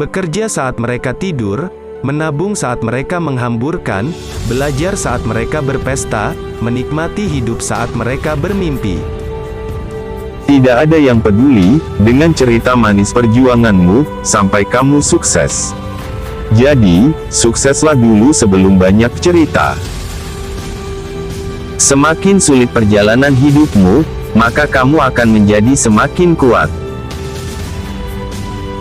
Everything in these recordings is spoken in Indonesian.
Bekerja saat mereka tidur, menabung saat mereka menghamburkan, belajar saat mereka berpesta, menikmati hidup saat mereka bermimpi. Tidak ada yang peduli dengan cerita manis perjuanganmu sampai kamu sukses. Jadi, sukseslah dulu sebelum banyak cerita. Semakin sulit perjalanan hidupmu, maka kamu akan menjadi semakin kuat.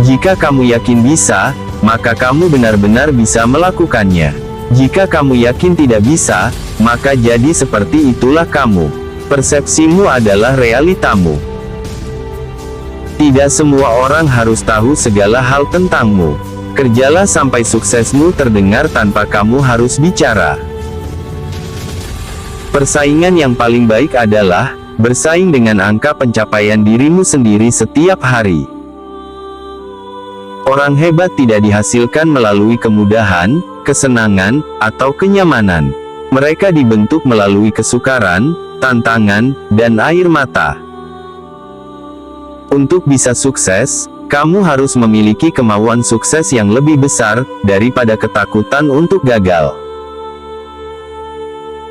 Jika kamu yakin bisa, maka kamu benar-benar bisa melakukannya. Jika kamu yakin tidak bisa, maka jadi seperti itulah kamu. Persepsimu adalah realitamu. Tidak semua orang harus tahu segala hal tentangmu. Kerjalah sampai suksesmu terdengar tanpa kamu harus bicara. Persaingan yang paling baik adalah bersaing dengan angka pencapaian dirimu sendiri setiap hari. Orang hebat tidak dihasilkan melalui kemudahan, kesenangan, atau kenyamanan. Mereka dibentuk melalui kesukaran, tantangan, dan air mata. Untuk bisa sukses, kamu harus memiliki kemauan sukses yang lebih besar daripada ketakutan untuk gagal.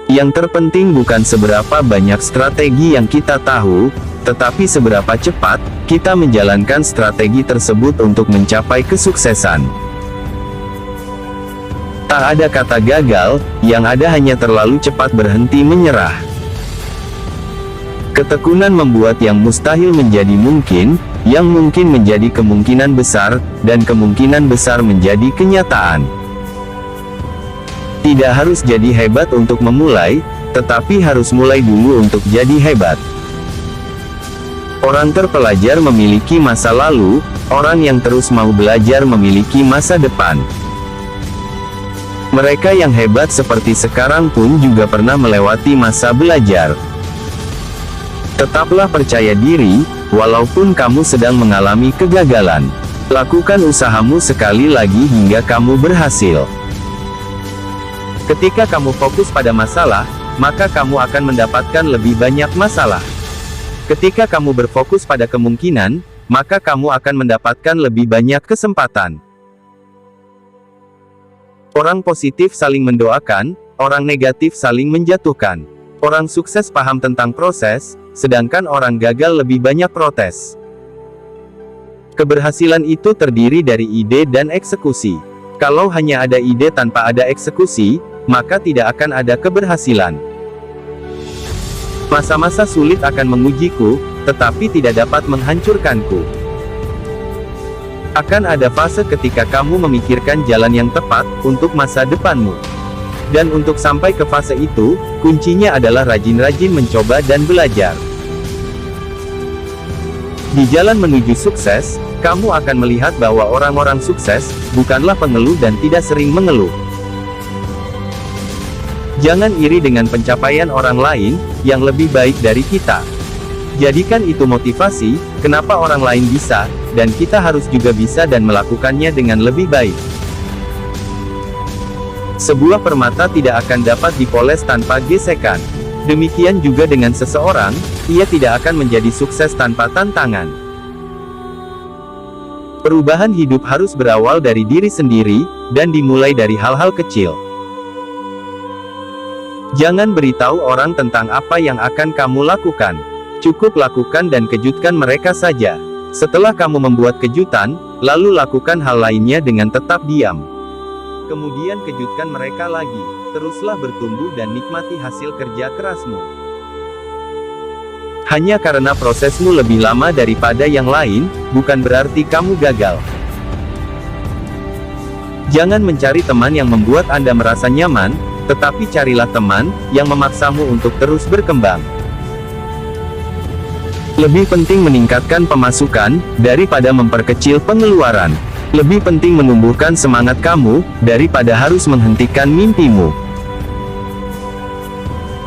Yang terpenting bukan seberapa banyak strategi yang kita tahu, tetapi seberapa cepat kita menjalankan strategi tersebut untuk mencapai kesuksesan. Tak ada kata gagal, yang ada hanya terlalu cepat berhenti menyerah. Ketekunan membuat yang mustahil menjadi mungkin, yang mungkin menjadi kemungkinan besar, dan kemungkinan besar menjadi kenyataan. Tidak harus jadi hebat untuk memulai, tetapi harus mulai dulu untuk jadi hebat. Orang terpelajar memiliki masa lalu, orang yang terus mau belajar memiliki masa depan. Mereka yang hebat seperti sekarang pun juga pernah melewati masa belajar. Tetaplah percaya diri, walaupun kamu sedang mengalami kegagalan. Lakukan usahamu sekali lagi hingga kamu berhasil. Ketika kamu fokus pada masalah, maka kamu akan mendapatkan lebih banyak masalah. Ketika kamu berfokus pada kemungkinan, maka kamu akan mendapatkan lebih banyak kesempatan. Orang positif saling mendoakan, orang negatif saling menjatuhkan. Orang sukses paham tentang proses, sedangkan orang gagal lebih banyak protes. Keberhasilan itu terdiri dari ide dan eksekusi. Kalau hanya ada ide tanpa ada eksekusi, maka tidak akan ada keberhasilan. Masa-masa sulit akan mengujiku, tetapi tidak dapat menghancurkanku. Akan ada fase ketika kamu memikirkan jalan yang tepat untuk masa depanmu. Dan untuk sampai ke fase itu, kuncinya adalah rajin-rajin mencoba dan belajar. Di jalan menuju sukses, kamu akan melihat bahwa orang-orang sukses bukanlah pengeluh dan tidak sering mengeluh. Jangan iri dengan pencapaian orang lain yang lebih baik dari kita. Jadikan itu motivasi, kenapa orang lain bisa, dan kita harus juga bisa dan melakukannya dengan lebih baik. Sebuah permata tidak akan dapat dipoles tanpa gesekan. Demikian juga dengan seseorang, ia tidak akan menjadi sukses tanpa tantangan. Perubahan hidup harus berawal dari diri sendiri, dan dimulai dari hal-hal kecil. Jangan beritahu orang tentang apa yang akan kamu lakukan. Cukup lakukan dan kejutkan mereka saja. Setelah kamu membuat kejutan, lalu lakukan hal lainnya dengan tetap diam. Kemudian kejutkan mereka lagi. Teruslah bertumbuh dan nikmati hasil kerja kerasmu. Hanya karena prosesmu lebih lama daripada yang lain, bukan berarti kamu gagal. Jangan mencari teman yang membuat Anda merasa nyaman, tetapi carilah teman yang memaksamu untuk terus berkembang. Lebih penting meningkatkan pemasukan daripada memperkecil pengeluaran. Lebih penting menumbuhkan semangat kamu daripada harus menghentikan mimpimu.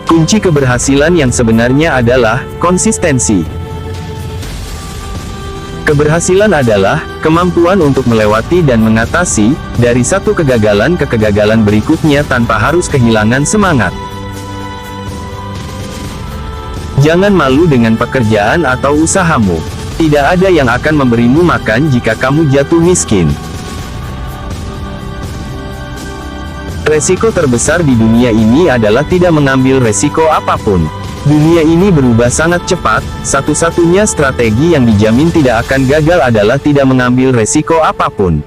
Kunci keberhasilan yang sebenarnya adalah konsistensi. Keberhasilan adalah kemampuan untuk melewati dan mengatasi dari satu kegagalan ke kegagalan berikutnya tanpa harus kehilangan semangat. Jangan malu dengan pekerjaan atau usahamu. Tidak ada yang akan memberimu makan jika kamu jatuh miskin. Resiko terbesar di dunia ini adalah tidak mengambil resiko apapun. Dunia ini berubah sangat cepat, satu-satunya strategi yang dijamin tidak akan gagal adalah tidak mengambil resiko apapun.